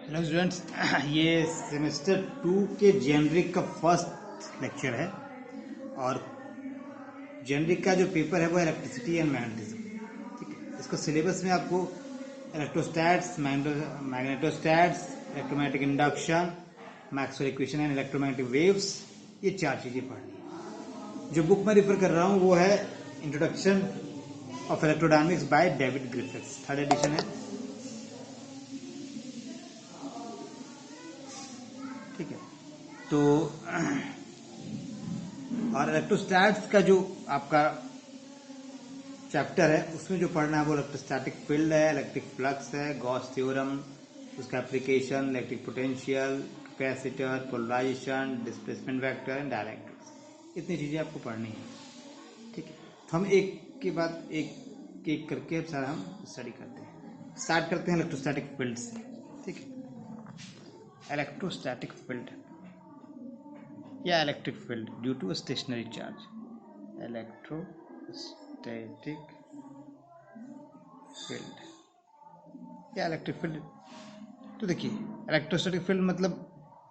Hello students, ये semester 2 के generic का फर्स्ट लेक्चर है और जेनरिक का जो पेपर है वो इलेक्ट्रिसिटी एंड मैग्नेटिज्म। ठीक है, इसको सिलेबस में आपको electrostats, magnetostats, electromagnetic induction, Maxwell equation and electromagnetic waves, ये 4 चीज़ें पढ़नी है। जो बुक मैं रिफर कर रहा हूँ वो है introduction of electrodynamics by David Griffiths, 3rd edition है। ठीक है, तो और इलेक्ट्रोस्टैट्स का जो आपका चैप्टर है उसमें जो पढ़ना है वो इलेक्ट्रोस्टैटिक फील्ड है, इलेक्ट्रिक फ्लक्स है, गॉस थ्योरम, उसका application, electric potential, capacitor, polarization, displacement vector and dielectrics, इतनी चीज़ें आपको पढ़नी है। ठीक है, तो हम एक के बाद एक एक करके सारा हम स्टडी करते हैं। स्टार्ट करते हैं इलेक्ट्रोस्टैटिक फील्ड से। ठीक है, इलेक्ट्रोस्टैटिक फील्ड या electric field due to stationary charge, electrostatic field या इलेक्ट्रिक फील्ड। तो देखिए, इलेक्ट्रोस्टैटिक फील्ड मतलब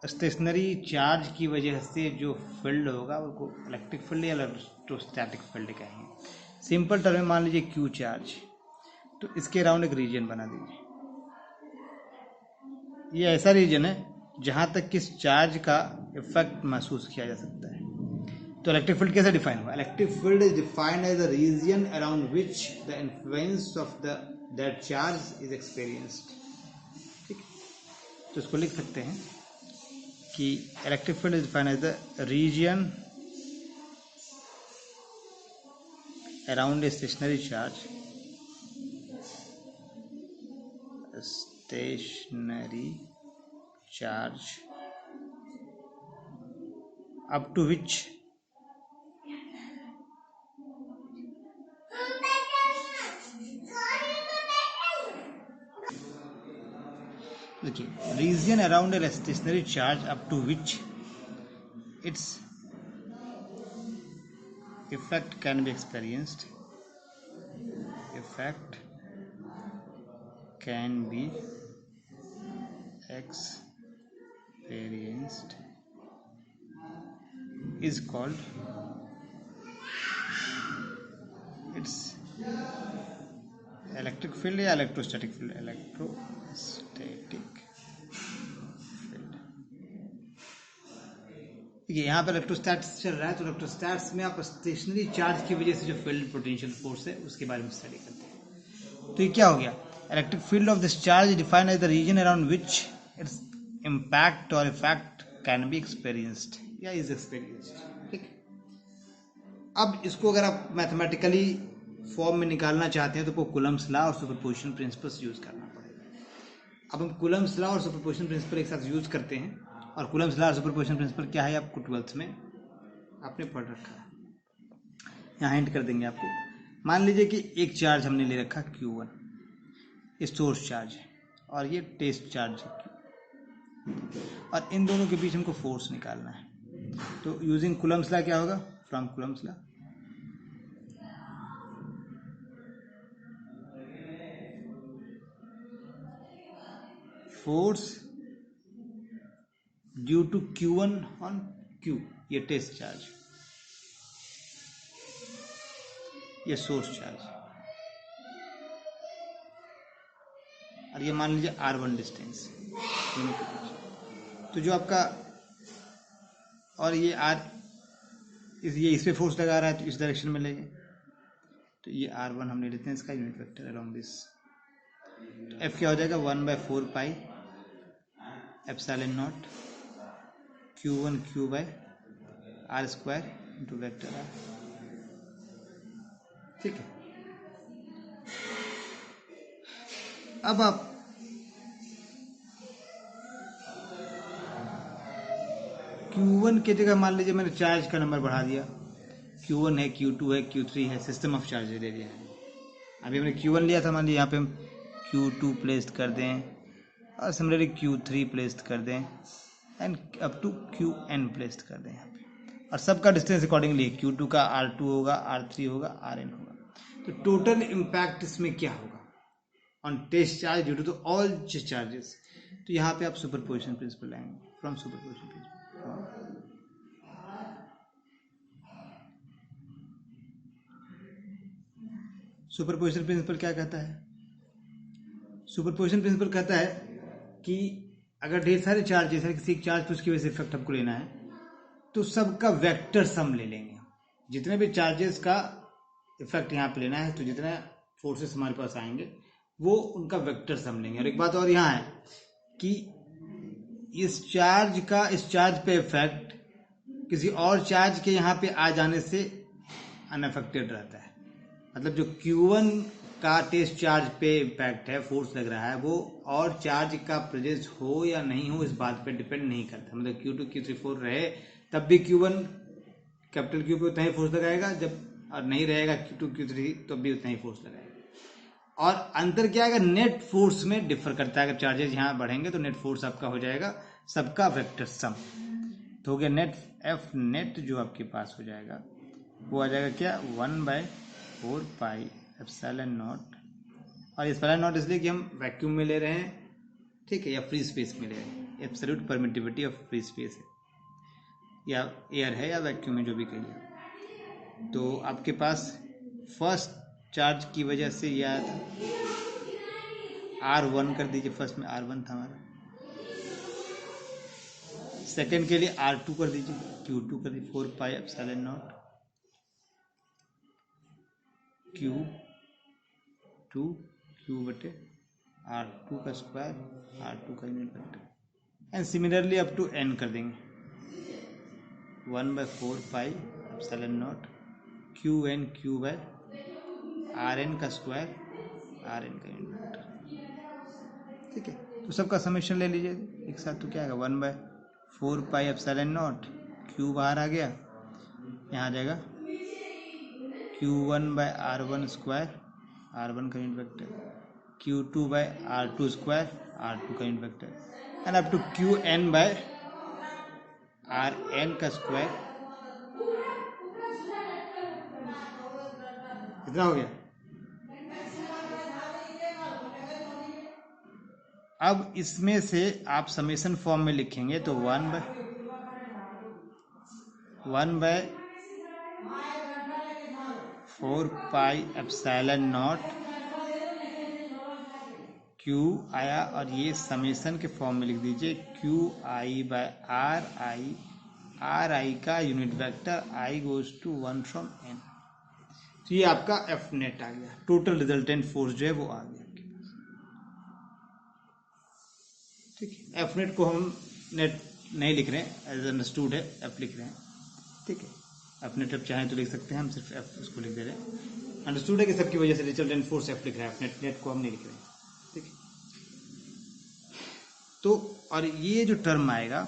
स्टेशनरी चार्ज की वजह से जो फील्ड होगा उसको इलेक्ट्रिक फील्ड या इलेक्ट्रोस्टैटिक फील्ड कहेंगे। सिंपल टर्म में मान लीजिए क्यू चार्ज, तो इसके अराउंड एक रीजन बना दीजिए। ये ऐसा रीजन है जहां तक किस चार्ज का इफेक्ट महसूस किया जा सकता है। तो इलेक्ट्रिक फील्ड कैसे डिफाइन हुआ? Electric field is defined as the region around which the influence of the that charge is experienced. ठीक, तो इसको लिख सकते हैं कि electric field is defined as the region around a stationary charge, stationary charge up to which देखिए, region around a stationary charge up to which its effect can be experienced, effect can be experienced is called its electric field या electrostatic field, electrostatic field. देखिए, यहाँ पर इलेक्ट्रोस्टैट्स चल रहा है, तो इलेक्ट्रोस्टैट्स में आप स्टेशनरी चार्ज की वजह से जो फील्ड पोटेंशियल फोर्स है उसके बारे में स्टडी करते हैं। तो ये क्या हो गया? Electric field of this charge defined as the region around which its impact और इफेक्ट कैन बी एक्सपीरियंस्ड या इज एक्सपीरियंस्ड। ठीक, अब इसको अगर आप मैथमेटिकली फॉर्म में निकालना चाहते हैं तो आपको कूलम्स लॉ और सुपरपोजिशन प्रिंसिपल्स यूज करना पड़ेगा। अब हम कूलम्स लॉ और सुपरपोजिशन प्रिंसिपल एक साथ यूज करते हैं। और कूलम्स लॉ और सुपरपोजिशन प्रिंसिपल क्या है आपको 12th में आपने पढ़ रखा है, यहाँ हिंट कर देंगे आपको। मान लीजिए कि एक चार्ज हमने ले रखा Q1, ये सोर्स चार्ज है और ये टेस्ट चार्ज है Q, और इन दोनों के बीच हमको फोर्स निकालना है। तो यूजिंग कूलम्स लॉ क्या होगा? From Coulomb's law force due to Q1 on Q, ये टेस्ट चार्ज, ये सोर्स चार्ज, और ये मान लीजिए R1 डिस्टेंस दोनों के बीच। तो जो आपका और ये ये इस पे फोर्स लगा रहा है तो इस डायरेक्शन में लेंगे, तो ये R1 हम ले लेते हैं, इसका यूनिट वेक्टर अराउंड दिस। तो F क्या हो जाएगा? 1/4 pi epsilon not Q1 Q/r² into vector R। ठीक है, अब आप Q1 की जगह मान लीजिए मैंने चार्ज का नंबर बढ़ा दिया, Q1 है, Q2 है, Q3 है, सिस्टम ऑफ चार्ज ले लिया है। अभी हमने Q1 लिया था, मान लीजिए यहाँ पे हम Q2 प्लेस्ड कर दें और सिमिलरली Q3 प्लेस्ड कर दें and up to Qn placed कर दें यहाँ पे, और सबका डिस्टेंस अकॉर्डिंगली Q2 का R2 होगा, R3 होगा, Rn होगा। तो टोटल इम्पैक्ट इसमें क्या होगा on test charge due to all charges. तो यहाँ पे आप सुपरपोजिशन प्रिंसिपल लाएंगे, from superposition principle. Superposition principle क्या कहता है? सुपरपोजिशन प्रिंसिपल कहता है कि अगर ढेर सारे चार्जेस है, किसी एक चार्ज पे उसकी वजह से इफेक्ट हमको लेना है, तो सबका वेक्टर सम ले लेंगे। जितने भी चार्जेस का इफेक्ट यहाँ पे लेना है, तो जितने फोर्सेस हमारे पास आएंगे वो उनका वेक्टर सम लेंगे। और एक बात और यहाँ है कि इस चार्ज पे इफेक्ट किसी और चार्ज के यहाँ पे आ जाने से अनअफेक्टेड रहता है। मतलब जो Q1 का टेस्ट चार्ज पे इम्पैक्ट है, फोर्स लग रहा है, वो और चार्ज का प्रेजेंस हो या नहीं हो इस बात पे डिपेंड नहीं करता। मतलब Q2 Q3 4 रहे तब भी Q1 कैपिटल Q पे उतना ही फोर्स लगाएगा, जब और नहीं रहेगा Q2 Q3 तो भी उतना ही फोर्स लगाएगा। और अंतर क्या है, नेट फोर्स में डिफर करता है। अगर चार्जेस यहाँ बढ़ेंगे तो नेट फोर्स आपका हो जाएगा सबका वेक्टर सम। तो हो गया नेट एफ नेट जो आपके पास हो जाएगा वो आ जाएगा क्या, 1/4 पाई एप्सिलॉन नॉट। और एप्सिलॉन नॉट इसलिए कि हम वैक्यूम में ले रहे हैं, ठीक है, या फ्री स्पेस में ले रहे हैं। Absolute permittivity of free space है, या एयर है, या वैक्यूम में, जो भी कहिए। तो आपके पास फर्स्ट चार्ज की वजह से यह आया था, R1 कर दीजिए, फर्स्ट में R1 था हमारा। सेकेंड के लिए R2 कर दीजिए, Q2 कर दीजिए, 4 पाई एप्सिलॉन नॉट Q2 Q बटे R2 का स्क्वायर, R2 का unit vector. And similarly up to n कर देंगे, 1/4 pi epsilon not QN Q by RN का स्क्वायर, RN का यूनिट वेक्टर। ठीक है, तो सबका समेशन ले लीजिए एक साथ। तो क्या आएगा, 1/4 पाई एप्सिलॉन नॉट, Q बाहर आ गया, यहाँ आ जाएगा Q1/R1 स्क्वायर, R1 का unit vector, Q2/R2 square, R2 का unit vector, and up to QN/RN का स्क्वायर। कितना हो गया? अब इसमें से आप समेशन फॉर्म में लिखेंगे तो 1/4 पाई एप्सिलॉन नॉट Q आया, और ये समेशन के फॉर्म में लिख दीजिए QI/RI, RI का unit vector I goes to 1 from N। तो ये आपका एफ नेट आ गया, टोटल रिजल्टेंट फोर्स जो है वो आ गया। ठीक है, एफ नेट को हम नेट नहीं लिख रहे हैं, एज अंडरस्टूड है, एफ लिख रहे हैं। ठीक है, एफ नेट आप चाहें तो लिख सकते हैं, हम सिर्फ एफ उसको लिख दे रहे हैं। अंडरस्टूड है कि सबकी वजह से रिजल्टेंट फोर्स एफ लिख रहा है, एफ नेट नेट को हम नहीं लिख रहे हैं। ठीक है, तो और ये जो टर्म आएगा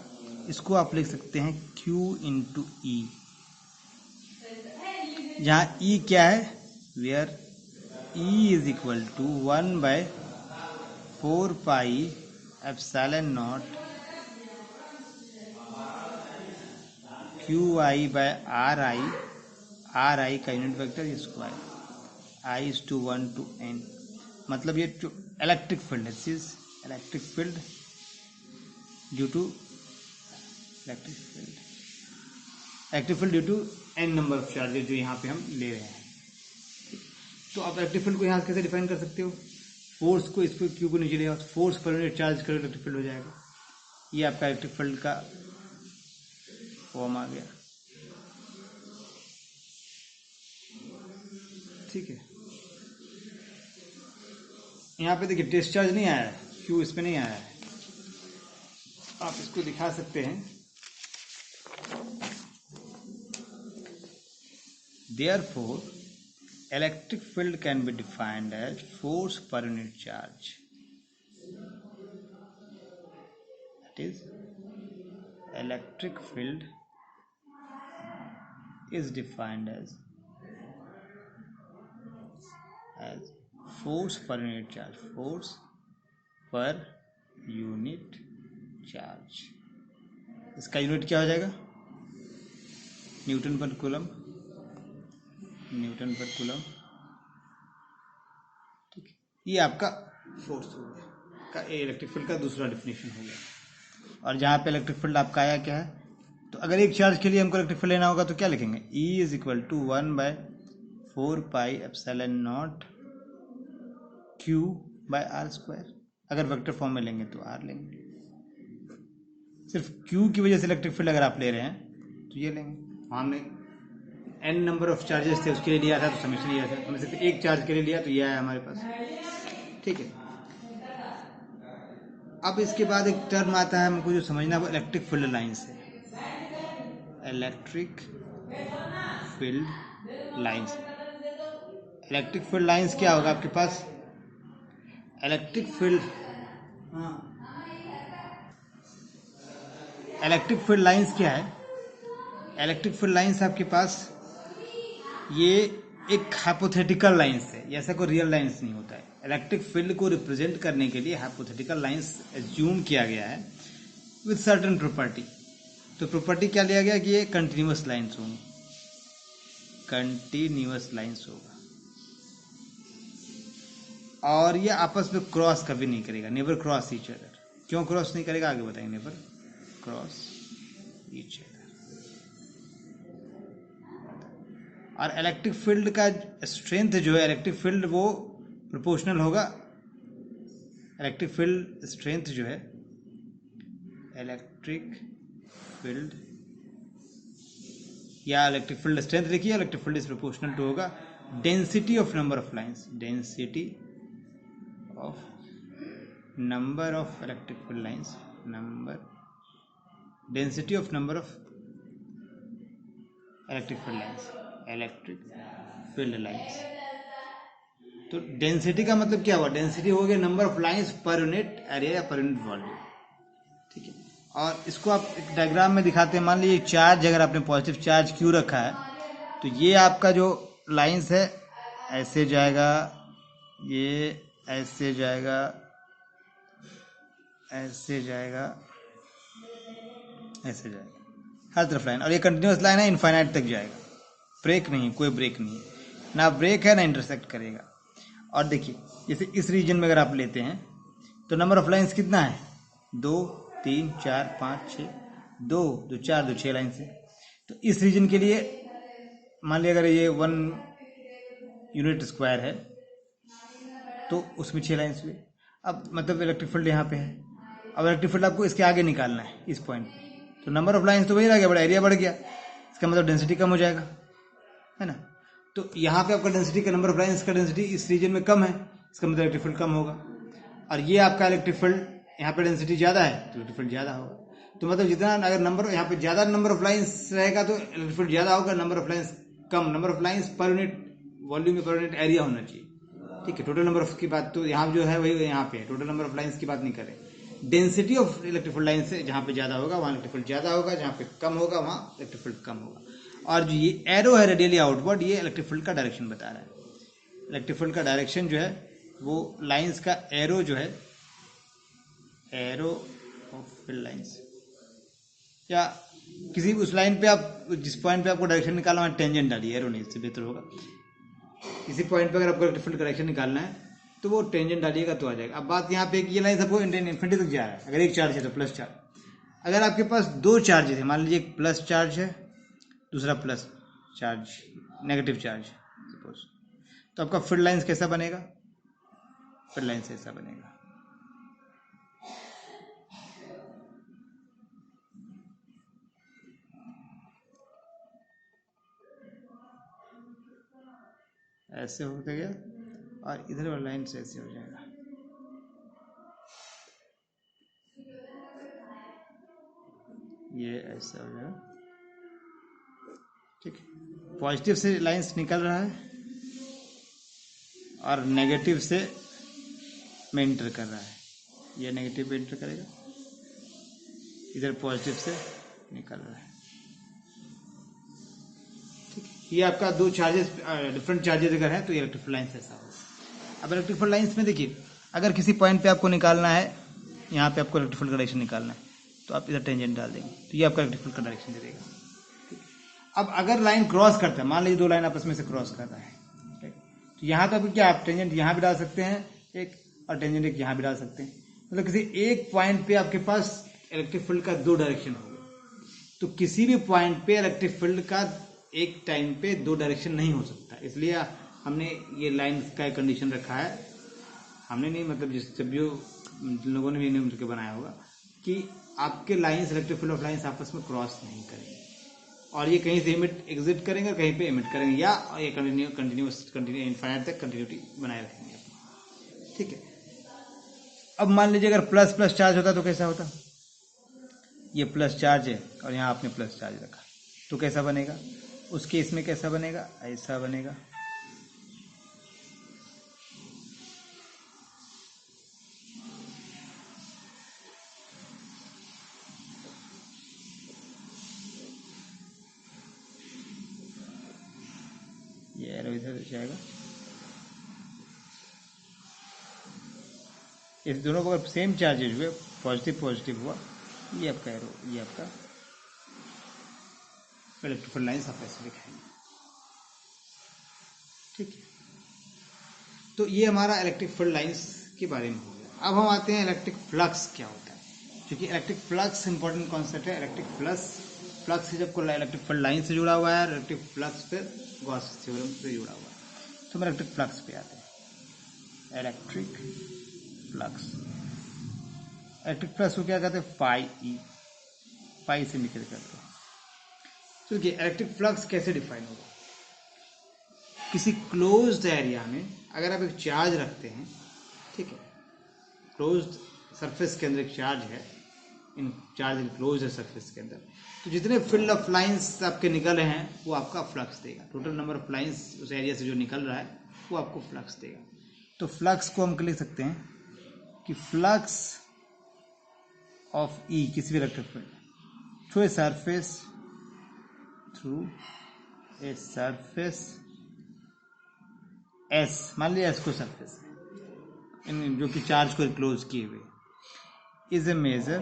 इसको आप लिख सकते हैं Q इंटू ई, जहाँ ई क्या है, where E is equal to 1/4 pi epsilon not QI/RI, RI का unit vector square, I is to 1 to N। मतलब ये जो इलेक्ट्रिक फील्ड है, this is electric field due to electric field due to n number of charges जो यहाँ पे हम ले रहे हैं। तो आप इलेक्ट्रिक फील्ड को यहाँ कैसे डिफाइन कर सकते हो, फोर्स को, इसको Q को नीचे ले आओ, फोर्स पर यूनिट चार्ज करो, इलेक्ट्रिक फील्ड हो जाएगा। ये आपका इलेक्ट्रिक फील्ड का फॉर्म आ गया। ठीक है, यहाँ पे देखिए टेस्ट चार्ज नहीं आया है, Q इस पे नहीं आया है। आप इसको दिखा सकते हैं, therefore electric field can be defined as force per unit charge, that is electric field is defined as force per unit charge, force per unit charge। इसका यूनिट क्या हो जाएगा, न्यूटन पर कूलम, न्यूटन पर कूलम। ठीक है, ये आपका फोर्स हो गया का इलेक्ट्रिक फील्ड का दूसरा डिफिनेशन हो गया। और जहाँ पे इलेक्ट्रिक फील्ड आपका आया क्या है, तो अगर एक चार्ज के लिए हमको इलेक्ट्रिक फील्ड लेना होगा तो क्या लिखेंगे, E is equal to 1/4πε0 Q/r²। अगर वेक्टर फॉर्म में लेंगे तो R लेंगे। सिर्फ Q की वजह से इलेक्ट्रिक फील्ड अगर आप ले रहे हैं तो ये लेंगे। हमने n नंबर ऑफ चार्जेस थे उसके लिए लिया था तो समेशन लिया था, हमने सिर्फ एक चार्ज के लिए लिया तो यह है हमारे पास। ठीक है, अब इसके बाद एक टर्म आता है हमको जो समझना है, वो इलेक्ट्रिक फील्ड लाइंस है। Electric field lines, electric field lines क्या होगा आपके पास, electric field, electric field lines क्या है, इलेक्ट्रिक फील्ड लाइंस आपके पास ये एक हाइपोथेटिकल लाइंस है, ऐसा कोई रियल लाइंस नहीं होता है। इलेक्ट्रिक फील्ड को रिप्रेजेंट करने के लिए हाइपोथेटिकल लाइंस एज्यूम किया गया है विद सर्टेन प्रॉपर्टी। तो प्रॉपर्टी क्या लिया गया कि ये कंटिन्यूअस लाइंस होंगी, कंटिन्यूअस लाइंस होगा, और ये आपस में क्रॉस कभी नहीं करेगा, नेवर क्रॉस ईच अदर। क्यों क्रॉस नहीं करेगा आगे बताएंगे, नेवर क्रॉस ईच अदर। और इलेक्ट्रिक फील्ड का स्ट्रेंथ जो है, इलेक्ट्रिक फील्ड वो प्रोपोर्शनल होगा, इलेक्ट्रिक फील्ड स्ट्रेंथ जो है, इलेक्ट्रिक फील्ड या इलेक्ट्रिक फील्ड स्ट्रेंथ लिखिए, electric field is proportional to होगा density of number of lines, density of number of electric field lines, number, density of number of electric field lines, electric field lines. तो density का मतलब क्या हुआ, density हो गया number of lines per unit area या पर unit volume. ठीक है, और इसको आप एक डायग्राम में दिखाते हैं। मान लीजिए चार्ज, अगर आपने पॉजिटिव चार्ज क्यू रखा है तो ये आपका जो लाइंस है ऐसे जाएगा, ये ऐसे जाएगा, ऐसे जाएगा, ऐसे जाएगा, हर तरफ लाइन, और ये कंटिन्यूअस लाइन है, इनफाइनाइट तक जाएगा, ब्रेक नहीं, कोई ब्रेक नहीं है, ना ब्रेक है ना इंटरसेक्ट करेगा। और देखिए जैसे इस रीजन में अगर आप लेते हैं तो नंबर ऑफ लाइंस कितना है, 2 3 4 5 6, 2 2 4 2 6 लाइन से। तो इस रीजन के लिए मान लिया अगर ये 1 यूनिट स्क्वायर है तो उसमें 6 लाइन्स हुए। अब मतलब इलेक्ट्रिक फील्ड यहाँ पे है, अब इलेक्ट्रिक फील्ड आपको इसके आगे निकालना है इस पॉइंट, तो नंबर ऑफ लाइन्स तो वही रह गया, बड़ा एरिया बढ़ गया, इसका मतलब डेंसिटी कम हो जाएगा, है ना। तो यहाँ पे आपका डेंसिटी का, नंबर ऑफ लाइन्स का डेंसिटी इस रीजन में कम है, इसका मतलब इलेक्ट्रिक फील्ड कम होगा। और ये आपका इलेक्ट्रिक फील्ड यहाँ पे डेंसिटी ज़्यादा है तो इलेक्ट्रिक फील्ड ज़्यादा होगा। तो मतलब जितना अगर नंबर यहाँ पे ज़्यादा नंबर ऑफ लाइन्स रहेगा तो इलेक्ट्रिक फील्ड ज़्यादा होगा, number of lines come, number of lines पर यूनिट वॉल्यूम में पर यूनिट एरिया होना चाहिए। ठीक है, टोटल नंबर ऑफ की बात तो यहाँ जो है वही यहाँ पे है, टोटल नंबर ऑफ लाइन्स की बात नहीं करें। Density of electric field line से जहाँ पे ज़्यादा होगा वहाँ इलेक्ट्रिक फील्ड ज़्यादा होगा, जहाँ पे कम होगा वहाँ इलेक्ट्रिक फील्ड कम होगा। और जो ये एरो है रेडियली आउटवर्ड, ये इलेक्ट्रिक फील्ड का डायरेक्शन बता रहा है। इलेक्ट्रिक फील्ड का डायरेक्शन जो है वो लाइंस का एरो जो है, एरो ऑफ फील्ड लाइंस, या किसी उस लाइन पे आप जिस पॉइंट पे आपको डायरेक्शन निकालना है टेंजेंट डालिए, एरो नहीं, इससे बेहतर होगा। किसी पॉइंट पे अगर आपको इलेक्ट्रिक फील्ड का डायरेक्शन निकालना है तो वो टेंजेंट डालिएगा तो आ जाएगा। अब बात यहाँ पे ये लाइन सबको इन्फिनिटी तक जा रहा है, अगर एक चार्ज है तो प्लस चार्ज। अगर आपके पास 2 चार्ज है, मान लीजिए एक प्लस चार्ज है दूसरा plus charge, negative charge suppose, तो आपका फील्ड लाइंस कैसा बनेगा, फील्ड लाइंस ऐसा बनेगा। ऐसे हो गया और इधर वाला लाइन से ऐसे हो जाएगा, ये ऐसा हो जाएगा। ठीक है, पॉजिटिव से लाइंस निकल रहा है और नेगेटिव से में इंटर कर रहा है, ये नेगेटिव में इंटर करेगा, इधर पॉजिटिव से निकल रहा है। ठीक है, ये आपका 2 चार्जेस, डिफरेंट चार्जेस अगर है तो ये इलेक्ट्रिक फील्ड लाइंस ऐसा होगा। अब इलेक्ट्रिक फील्ड लाइंस में देखिए, अगर किसी पॉइंट पे आपको निकालना है, यहाँ पे आपको इलेक्ट्रिक फील्ड का डायरेक्शन निकालना है तो आप इधर टेंजेंट डाल देंगे तो ये आपका इलेक्ट्रिक फील्ड का डायरेक्शन दे देगा। अब अगर लाइन क्रॉस करता है, मान लीजिए 2 लाइन आपस में से क्रॉस कर रहा है, तो यहाँ तो अभी क्या आप टेंजेंट यहाँ भी डाल सकते हैं एक, और टेंजेंट एक यहाँ भी डाल सकते हैं। मतलब किसी एक पॉइंट पे आपके पास इलेक्ट्रिक फील्ड का दो डायरेक्शन होगा, तो किसी भी पॉइंट पे इलेक्ट्रिक फील्ड का एक टाइम पे दो डायरेक्शन नहीं हो सकता। इसलिए हमने ये लाइन का कंडीशन रखा है, हमने नहीं मतलब जब जो लोगों ने भी मिलकर बनाया होगा कि आपके lines electric field of lines आपस में क्रॉस नहीं करेंगे और ये कहीं से इमिट एग्जिट करेंगे, कहीं पे इमिट करेंगे, या ये कंटिन्यू इनफाइनाइट तक कंटिन्यूटी बनाए रखेंगे। ठीक है, अब मान लीजिए अगर प्लस प्लस चार्ज होता तो कैसा होता? ये प्लस चार्ज है और यहाँ आपने प्लस चार्ज रखा, तो कैसा बनेगा? उस केस में कैसा बनेगा? ऐसा बनेगा। ये एरो इधर जाएगा, इस दोनों को अगर सेम चार्जेज हुए, पॉजिटिव पॉजिटिव हुआ, ये आपका एरो, ये आपका इलेक्ट्रिक फील्ड लाइंस आप ऐसे दिखाएंगे। ठीक है, तो ये हमारा इलेक्ट्रिक फील्ड लाइंस के बारे में हो गया। अब हम आते हैं इलेक्ट्रिक फ्लक्स क्या होता है, क्योंकि इलेक्ट्रिक फ्लक्स इंपॉर्टेंट कॉन्सेप्ट है। इलेक्ट्रिक फ्लक्स जब को इलेक्ट्रिक फील्ड लाइन से जुड़ा हुआ है, इलेक्ट्रिक फ्लक्स फिर गॉस थ्योरम से जुड़ा हुआ है। तो हम इलेक्ट्रिक फ्लक्स पे आते हैं। इलेक्ट्रिक फ्लक्स को क्या कहते हैं? पाई से निकल करते हैं। तो देखिए इलेक्ट्रिक फ्लक्स कैसे डिफाइन होगा? किसी क्लोज्ड एरिया में अगर आप एक चार्ज रखते हैं, ठीक है, क्लोज्ड सरफेस के अंदर एक चार्ज है, इन चार्ज क्लोज है सरफेस के अंदर, तो जितने फील्ड ऑफ लाइंस आपके निकल रहे हैं वो आपका फ्लक्स देगा। टोटल नंबर ऑफ लाइंस उस एरिया से जो निकल रहा है वो आपको फ्लक्स देगा। तो फ्लक्स को हम लिख सकते हैं कि फ्लक्स ऑफ ई, किसी भी electric field through a surface S, मान लिया एस को सरफेस जो कि चार्ज को क्लोज किए हुए, is a measure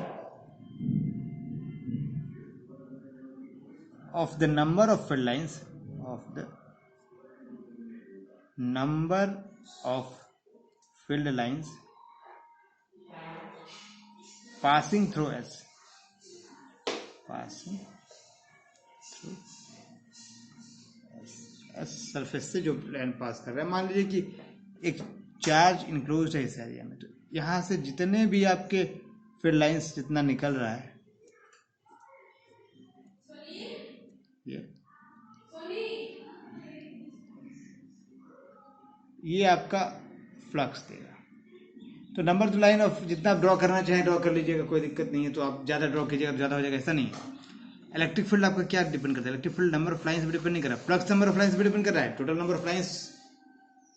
of the number of field lines passing through S, surface से जो लाइन पास कर रहा है। मान लीजिए कि एक चार्ज इनक्लोज है इस एरिया में, तो यहाँ से जितने भी आपके फील्ड लाइंस जितना निकल रहा है, ये आपका फ्लक्स देगा। तो नंबर टू लाइन ऑफ जितना आप ड्रॉ करना चाहें ड्रॉ कर लीजिएगा, कोई दिक्कत नहीं है। तो आप ज़्यादा ड्रॉ कीजिएगा तो ज़्यादा हो जाएगा, ऐसा नहीं है। इलेक्ट्रिक फील्ड आपका क्या डिपेंड करता है? Electric field number of lines पे डिपेंड नहीं कर रहा, फ्लक्स नंबर ऑफ लाइंस पे डिपेंड कर रहा है। टोटल नंबर ऑफ लाइंस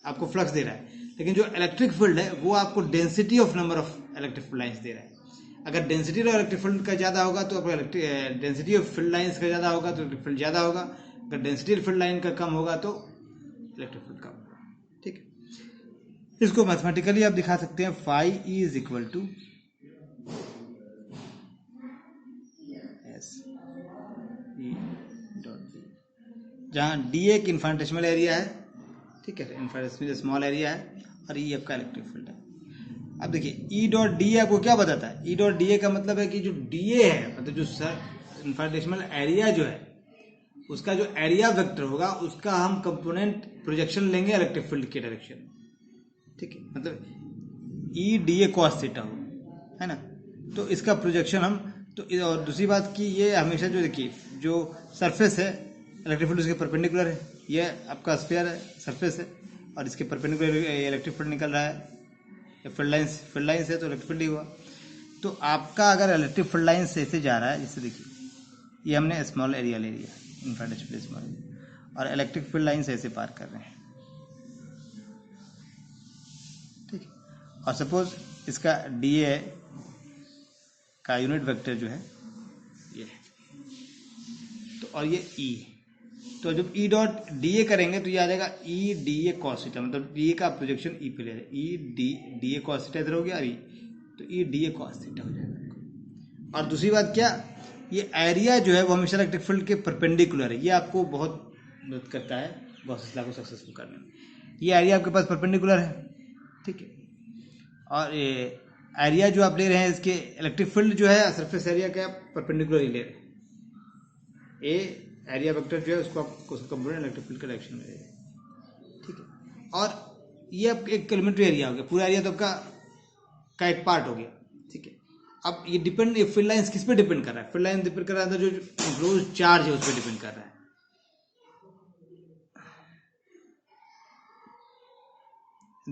आपको फ्लक्स दे रहा है, लेकिन जो इलेक्ट्रिक फील्ड है वो आपको density of number of electric lines दे रहा है। अगर डेंसिटी ऑफ इलेक्ट्रिक फील्ड का ज़्यादा होगा तो आपका डेंसिटी ऑफ फील्ड लाइंस का ज़्यादा होगा तो इलेक्ट्रिक फील्ड ज़्यादा होगा। अगर डेंसिटी ऑफ फील्ड लाइन का कम होगा तो इलेक्ट्रिक फील्ड कम होगा। ठीक है, इसको मैथमेटिकली आप दिखा सकते हैं। Phi E is equal to S E dot D, जहाँ डी एक इन्फाइनेटेसिमल एरिया है, ठीक है, इन्फाइनेटेसिमल स्मॉल एरिया है, और ई आपका इलेक्ट्रिक फील्ड है। अब देखिए ई डॉट डी आपको क्या बताता है? ई डॉट डी ए का मतलब है कि जो डी ए है, मतलब जो इन्फाइनेटेसिमल एरिया जो है, उसका जो एरिया वेक्टर होगा उसका हम कंपोनेंट प्रोजेक्शन लेंगे इलेक्ट्रिक फील्ड के डायरेक्शन। ठीक है, मतलब E D A cos theta हो, है ना, तो इसका प्रोजेक्शन हम तो। और दूसरी बात कि ये हमेशा जो देखिए जो सरफेस है इलेक्ट्रिक फील्ड उसके परपेंडिकुलर है, ये आपका स्फीयर है, सरफेस है, और इसके परपेंडिकुलर इलेक्ट्रिक फील्ड निकल रहा है। फील्ड लाइंस है तो इलेक्ट्रिक फील्ड ही हुआ। तो आपका अगर इलेक्ट्रिक फील्ड लाइन से ऐसे जा रहा है, जैसे देखिए ये हमने स्मॉल एरिया ले लिया, इन्फाइनेटेसिमल स्मॉल एरिया, और इलेक्ट्रिक फील्ड लाइन से ऐसे पार कर रहे हैं, ठीक है, और सपोज इसका डी ए का यूनिट वेक्टर जो है ये है, तो और ये ई, तो जब ई डॉट डी ए करेंगे तो ये आ जाएगा E D A cos theta, मतलब डी ए का प्रोजेक्शन ई पे ले जाए, E D A cos theta इधर हो गया, और तो E D A cos theta हो जाएगा। और दूसरी बात क्या, ये एरिया जो है वो हमेशा इलेक्ट्रिक फील्ड के परपेंडिकुलर है, ये आपको बहुत मदद करता है गॉस लॉ को सक्सेसफुल करने में। ये एरिया आपके पास परपेंडिकुलर है, ठीक है, और एरिया जो आप ले रहे हैं इसके इलेक्ट्रिक फील्ड जो है सरफेस एरिया का परपेंडिकुलर ही ले रहे हैं। ए एरिया वेक्टर जो है उसको आप कंपोनेंट इलेक्ट्रिक फील्ड का डायरेक्शन में ले रहे हैं, ठीक है। और ये अब एक किलोमीटर एरिया हो गया, पूरा एरिया तो आपका का एक पार्ट हो गया, ठीक है। अब ये डिपेंड, ये फील्ड लाइंस किस पे डिपेंड कर रहा है? फील्ड लाइन डिपेंड कर रहा है जो एनक्लोज्ड चार्ज है उस पर डिपेंड कर रहा है।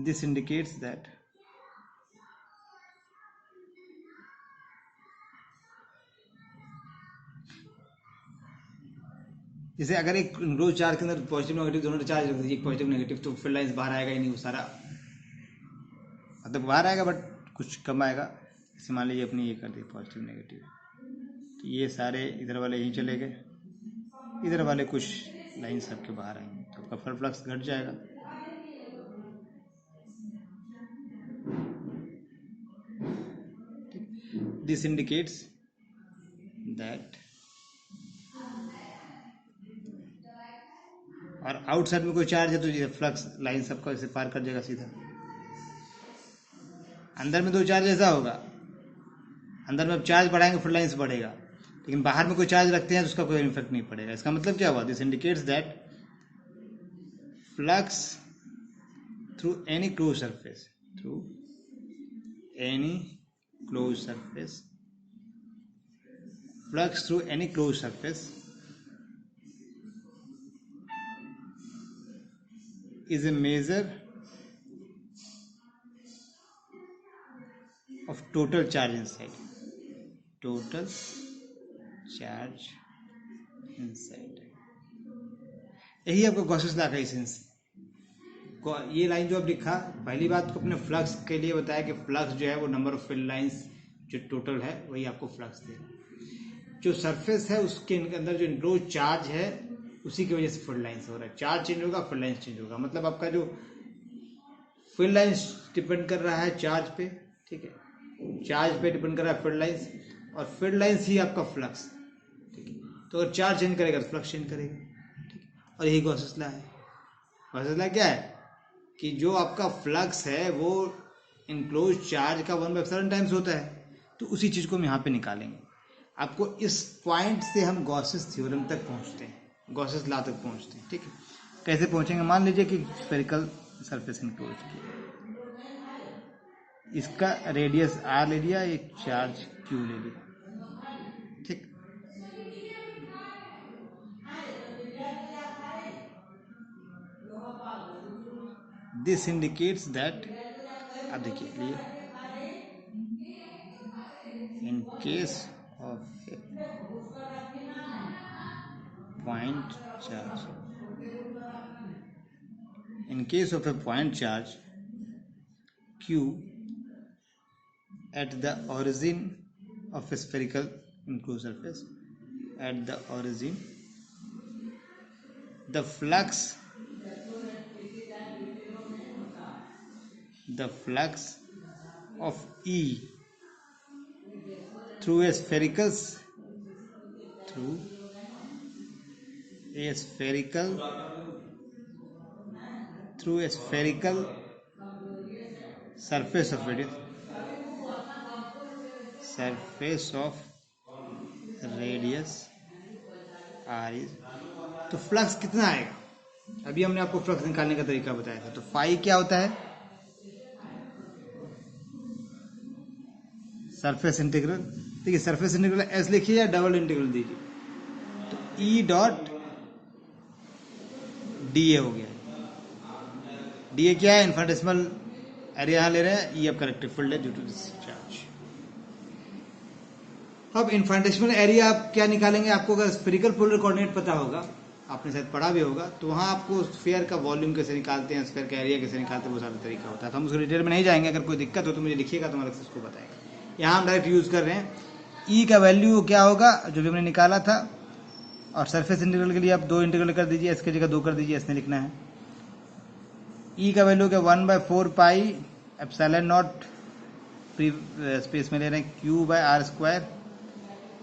दिस इंडिकेट्स दैट जैसे अगर एक एनक्लोज्ड चार्ज के अंदर पॉजिटिव नेगेटिव दोनों चार्ज रख दीजिए, एक पॉजिटिव नेगेटिव, तो फील्ड लाइंस बाहर आएगा ही नहीं, वो सारा मतलब बाहर आएगा बट कुछ कम आएगा। जैसे मान लीजिए अपनी ये कर दी पॉजिटिव नेगेटिव, तो ये सारे इधर वाले यहीं चले गए, इधर वाले कुछ लाइन सबके बाहर आएंगे, तो आपका फ्लक्स घट जाएगा। दिस इंडिकेट्स दैट, और आउटसाइड में कोई चार्ज है तो ये फ्लक्स लाइन सबका इसे पार कर जाएगा सीधा। अंदर में दो चार्ज ऐसा होगा, अंदर में अब चार्ज बढ़ाएंगे फील्ड लाइंस बढ़ेगा, लेकिन बाहर में कोई चार्ज रखते हैं तो उसका कोई इफेक्ट नहीं पड़ेगा। इसका मतलब क्या हुआ? This indicates that flux through any close surface, through any close surface, flux through any close surface is a measure of total charge inside, total charge inside। यही आपको गॉसेस लॉ का एसेंस। ये लाइन जो आप लिखा, पहली बात को अपने फ्लक्स के लिए बताया कि फ्लक्स जो है वो नंबर ऑफ फील्ड लाइंस जो टोटल है वही आपको फ्लक्स देगा। जो सरफेस है उसके अंदर जो इनक्लोज चार्ज है उसी की वजह से फील्ड लाइंस हो रहा है। चार्ज चेंज होगा, फील्ड लाइंस चेंज होगा, मतलब आपका जो फील्ड लाइंस डिपेंड कर रहा है चार्ज पे, ठीक है, चार्ज पे डिपेंड कर रहा है फील्ड लाइंस, और फील्ड लाइंस ही आपका फ्लक्स, ठीक है। तो अगर चार्ज चेंज करेगा तो फ्लक्स चेंज करेगा, ठीक है। और यही गॉसेस लॉ है। गॉसेस लॉ क्या है कि जो आपका फ्लक्स है वो इनक्लोज चार्ज का 1/ε टाइम्स होता है, तो उसी चीज़ को हम यहाँ पे निकालेंगे। आपको इस पॉइंट से हम गॉसेस थ्योरम तक पहुँचते हैं, गॉसेस लॉ तक पहुँचते हैं, ठीक है। कैसे पहुँचेंगे? मान लीजिए कि स्फेरिकल सरफेस इनक्लोज किया, इसका रेडियस r ले लिया, एक चार्ज q ले लिया, ठीक। दिस इंडिकेट्स दैट, अब देखिए लिए in case of point charge, in case of a point charge q at the origin of a spherical enclosed surface, at the origin the flux of E through a spherical surface of radius r is, तो flux कितना आएगा? अभी हमने आपको flux निकालने का तरीका बताया था। तो फाई क्या होता है? सरफेस इंटीग्रल, देखिए सरफेस इंटीग्रल एस लिखिए या डबल इंटीग्रल दीजिए, तो ई डॉट डी ए हो गया। डी ए क्या है? इन्फिनिटेसिमल एरिया यहाँ ले रहे हैं, ई आपका इलेक्ट्रिक फील्ड है ड्यू टू दिस चार्ज। अब इन्फिनिटेसिमल एरिया आप क्या निकालेंगे? आपको अगर स्फेरिकल पोलर कोऑर्डिनेट पता होगा, आपने शायद पढ़ा भी होगा, तो वहाँ आपको स्फीयर का वॉल्यूम कैसे निकालते हैं, स्फीयर का एरिया कैसे निकालते हैं, वो सारा तरीका होता है। तो हम उसको डिटेल में नहीं जाएंगे, अगर कोई दिक्कत हो तो मुझे लिखिएगा, तो मैं अलग से उसको बताएंगे। यहाँ हम डायरेक्ट यूज कर रहे हैं। ई का वैल्यू क्या होगा जो भी हमने निकाला था, और सरफेस इंटीग्रल के लिए आप 2 इंटीग्रल कर दीजिए, इसकी जगह 2 कर दीजिए, इसने लिखना है। ई का वैल्यू क्या? 1/4 पाई एप्सिलॉन नॉट, स्पेस में ले रहे हैं q/r²,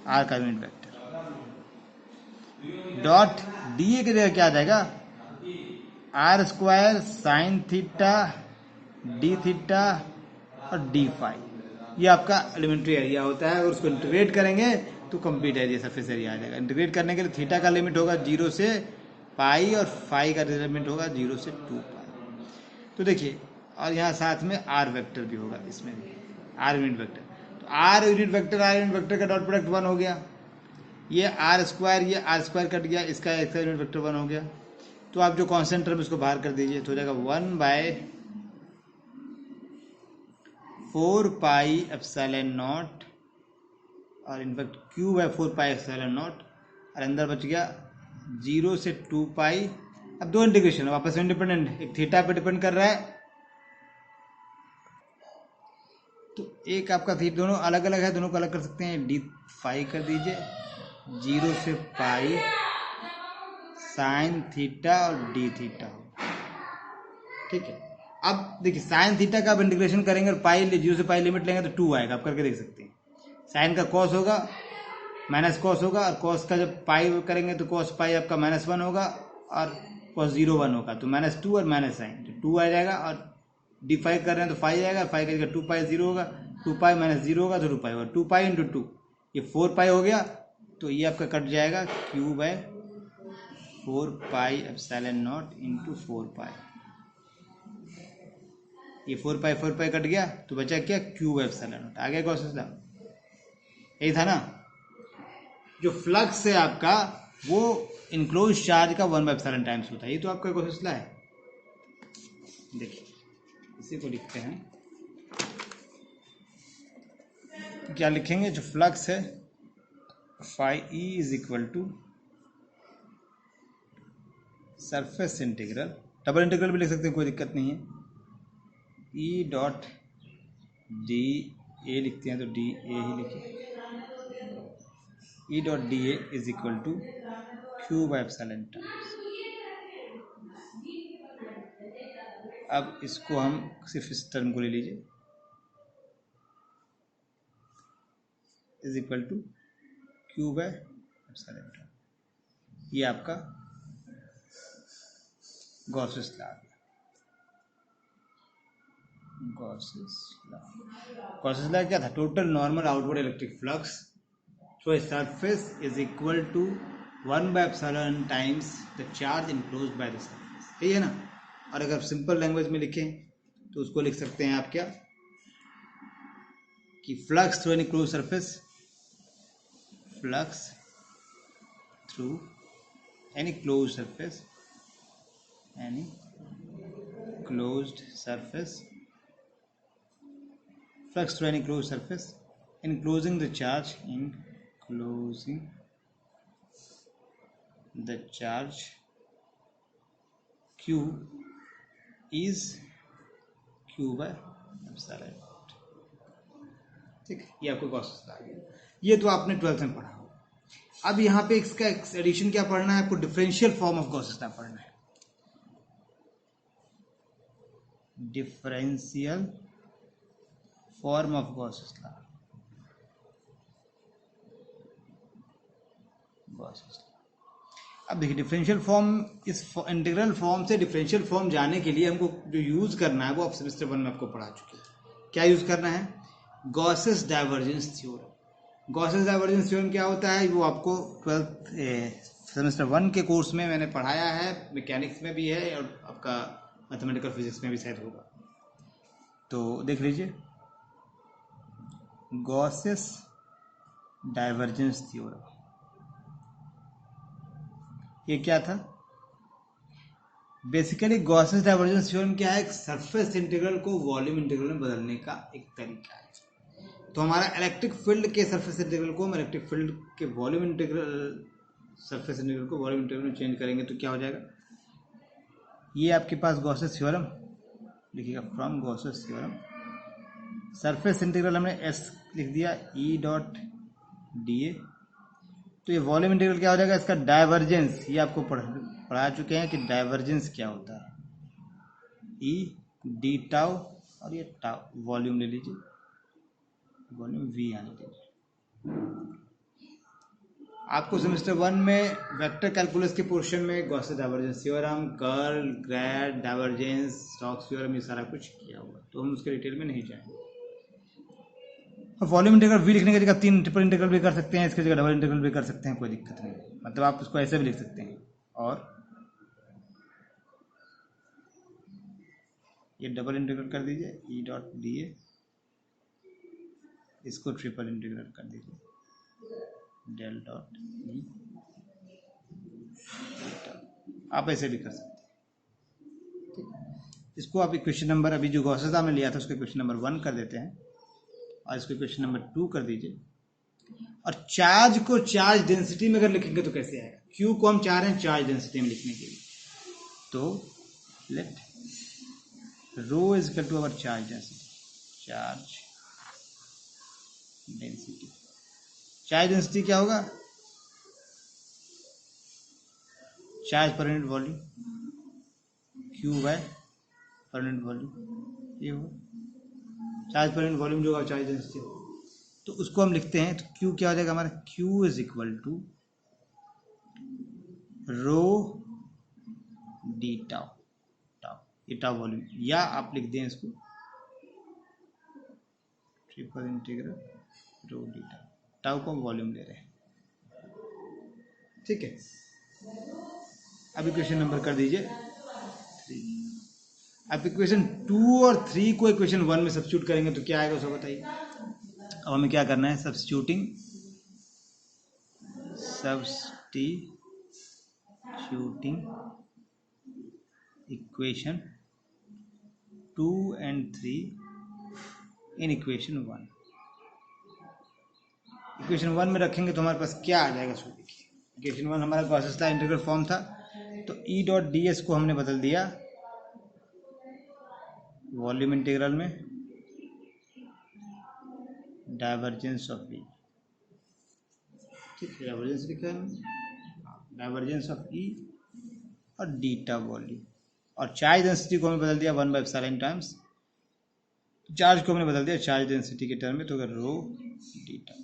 आर का यूनिट वेक्टर, डॉट डी ए की जगह क्या आ जाएगा? r² sin theta d theta और डी फाई, ये आपका एलिमेंट्री एरिया होता है। और उसको इंटीग्रेट करेंगे तो कंप्लीट एरिया सरफेस एरिया आ जाएगा। इंटीग्रेट करने के लिए थीटा का लिमिट होगा 0 से पाई और फाई का लिमिट होगा 0 से 2 पाई। तो देखिए, और यहाँ साथ में आर वेक्टर भी होगा, इसमें भी आर यूनिट वेक्टर। तो आर यूनिट वेक्टर का डॉट प्रोडक्ट 1 हो गया, ये आर स्क्वायर, ये आर स्क्वायर कट गया, इसका एक्स यूनिट वेक्टर 1 हो गया। तो आप जो कांस्टेंट टर्म उसको बाहर कर दीजिए तो हो जाएगा 1/4 पाई एप्सिलॉन नॉट, और in fact Q/4 pi epsilon not, और अंदर बच गया 0 से 2 पाई। अब दो इंटीग्रेशन वापस में इंडिपेंडेंट, एक थीटा पे डिपेंड कर रहा है, तो एक आपका थीटा, दोनों अलग अलग है, दोनों को अलग कर सकते हैं, डी फाई कर दीजिए 0 से पाई साइन थीटा और डी थीटा हो, ठीक है। अब देखिए साइन थीटा का आप इंटीग्रेशन करेंगे और पाई 0 से पाई लिमिट लेंगे तो 2 आएगा, आप करके देख सकते हैं। साइन का कॉस होगा माइनस कॉस होगा, और कॉस का जब पाई करेंगे तो कॉस पाई आपका -1 होगा, और कॉस 0 1 होगा, तो -2 और माइनस साइन तो 2 आ जाएगा। और डी फाई कर रहे हैं तो फाई आएगा, फाई करेगा 2 पाई 0 होगा, 2 पाई -0 होगा तो 2 पाई होगा, 2 पाई इंटू 2 ये 4 पाई हो गया। तो ये आपका कट जाएगा Q/4 pi epsilon not into 4 पाई, ये 4 पाई कट गया तो बचा क्या, Q/एप्सिलॉन नॉट। आ गया गॉस लॉ, यही था ना। जो फ्लक्स है आपका वो इनक्लोज चार्ज का 1/एप्सिलॉन टाइम्स होता है, ये तो आपका गॉस लॉ है। देखिए इसी को लिखते हैं, क्या लिखेंगे, जो फ्लक्स है phi E is equal to surface integral, double integral भी लिख सकते हैं, कोई दिक्कत नहीं है, ई डॉट डी ए लिखते हैं तो डी ए ही लिखिए, E dot D A is equal to Q/एप्सिलॉन टाइम्स। अब इसको हम सिर्फ इस टर्म को ले लीजिए, इज इक्वल टू Q/एप्सिलॉन टाइम, ये आपका गॉसेस लॉ आ गया। गॉसेस लॉ क्या था, total normal outward electric flux through a surface is equal to 1/एप्सिलॉन times the charge enclosed by the surface, यही है ना। और अगर सिंपल लैंग्वेज में लिखें तो उसको लिख सकते हैं आप क्या, कि flux through any close surface, flux through any close surface, any closed surface, flux through any closed surface enclosing the charge Q is Q/एप्सिलॉन नॉट, ठीक है। ये आपको गॉस लॉ आ गया, ये तो आपने 12th में पढ़ा हो। अब यहाँ पे इसका एडिशन क्या पढ़ना है आपको, differential form of Gauss law पढ़ना है, differential form of Gauss law. अब देखिए डिफरेंशियल फॉर्म, इस इंटीग्रल फॉर्म से डिफरेंशियल फॉर्म जाने के लिए हमको जो यूज करना है वो आप सेमेस्टर 1 में आपको पढ़ा चुके हैं। क्या यूज करना है, Gauss's divergence theorem. Gauss's divergence theorem क्या होता है, वो आपको 12th सेमेस्टर 1 के कोर्स में मैंने पढ़ाया है, मैकेनिक्स में भी है और आपका मैथमेटिकल फिजिक्स में भी शायद होगा, तो देख लीजिए। गॉसेस डाइवर्जेंस थ्योरम ये क्या था, बेसिकली गॉसेस डाइवर्जेंस थ्योरम क्या है, एक सरफेस इंटीग्रल को वॉल्यूम इंटीग्रल में बदलने का एक तरीका है। तो हमारा इलेक्ट्रिक फील्ड के सरफेस इंटीग्रल को हम इलेक्ट्रिक फील्ड के वॉल्यूम इंटीग्रल, सरफेस इंटीग्रल को वॉल्यूम इंटीग्रल में चेंज करेंगे तो क्या हो जाएगा, ये आपके पास गॉसेस थ्योरम लिखिएगा, from Gauss's theorem surface integral हमने एस लिख दिया, ई डॉट डी ए, तो ये वॉल्यूम इंटीग्रल क्या हो जाएगा, इसका डाइवर्जेंस, ये आपको पढ़ा चुके हैं कि डाइवर्जेंस क्या होता है, ई डी टाउ, और ये टाउ वॉल्यूम ले लीजिए, वॉल्यूम वी आने दीजिए। आपको सेमेस्टर 1 में वेक्टर कैलकुलस के पोर्शन में Gauss's divergence theorem, curl, grade, divergence, Stokes theorem, ये सारा कुछ किया हुआ, तो हम उसके डिटेल में नहीं जाएंगे। वॉल्यूम इंटीग्रल वी लिखने की जगह 3 ट्रिपल इंटीग्रल भी कर सकते हैं, इसकी जगह डबल इंटीग्रल भी कर सकते हैं, कोई दिक्कत नहीं। मतलब आप उसको ऐसे भी लिख सकते हैं। और ये डबल इंटीग्रल कर दीजिए ई डॉट डी ए, इसको ट्रिपल इंटीग्रल कर दीजिए डेल डॉट ई। आप ऐसे भी कर सकते हैं। इसको आप इक्वेशन नंबर, अभी जो गॉसेस हमने लिया था उसको इक्वेशन नंबर 1 कर देते हैं और इसको इक्वेशन नंबर 2 कर दीजिए। और चार्ज को चार्ज डेंसिटी में अगर लिखेंगे तो कैसे आएगा? क्यू को हम चाह रहे हैं चार्ज डेंसिटी में लिखने के लिए, तो let rho is equal to our charge density. Charge density, charge density क्या होगा? Charge per unit volume, Q by per unit volume, ये होगा चार्ज पर यूनिट वॉल्यूम जो होगा चार्ज डेंसिटी। तो उसको हम लिखते हैं, तो क्यू क्या हो जाएगा हमारा? Q is equal to rho D tau. Tau ये टाउ वॉल्यूम, या आप लिख दें इसको triple integral rho D tau. Tau को हम वॉल्यूम ले रहे हैं, ठीक है। अब इक्वेशन नंबर कर दीजिए 3। अब इक्वेशन 2 और 3 को इक्वेशन 1 में सब्स्टिट्यूट करेंगे तो क्या आएगा उसको बताइए। अब हमें क्या करना है? Substituting equation 2 and 3 in equation 1। Equation 1 में रखेंगे तो हमारे पास क्या आ जाएगा? सो देखिए, इक्वेशन 1 हमारा गॉसेस लॉ इंटीग्रल फॉर्म था, तो ई डॉट डी एस को हमने बदल दिया वॉल्यूम इंटीग्रल में डाइवर्जेंस ऑफ ई। ठीक है, डाइवर्जेंस लिखा है, डाइवर्जेंस ऑफ ई और डीटा वॉल्यूम। और चार्ज डेंसिटी को हमने बदल दिया 1/ε टाइम्स, चार्ज को हमने बदल दिया चार्ज डेंसिटी के टर्म में, तो अगर रो डीटा,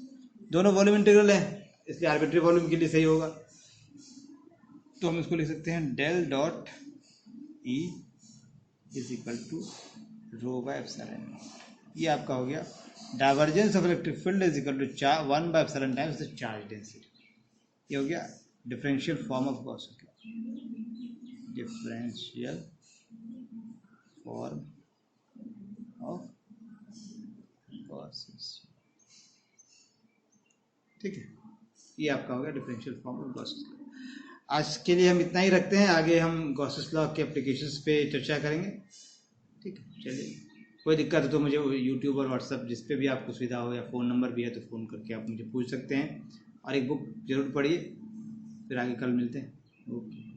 दोनों वॉल्यूम इंटीग्रल है इसलिए आर्बिट्री वॉल्यूम के लिए सही होगा। तो हम इसको लिख सकते हैं del dot E is equal to rho by epsilon. ये आपका हो गया divergence of electric field is equal to 1/ε times the charge density. ये हो गया differential form of Gauss's law, differential form of Gauss's. ठीक है, ये आपका हो गया differential form of Gauss's law. आज के लिए हम इतना ही रखते हैं, आगे हम गॉसेस लॉ के एप्लीकेशंस पे चर्चा करेंगे। ठीक है, चलिए, कोई दिक्कत है तो मुझे यूट्यूब और व्हाट्सएप जिस पे भी आपको सुविधा हो, या फ़ोन नंबर भी है तो फ़ोन करके आप मुझे पूछ सकते हैं। और एक बुक जरूर पढ़िए, फिर आगे कल मिलते हैं। ओके।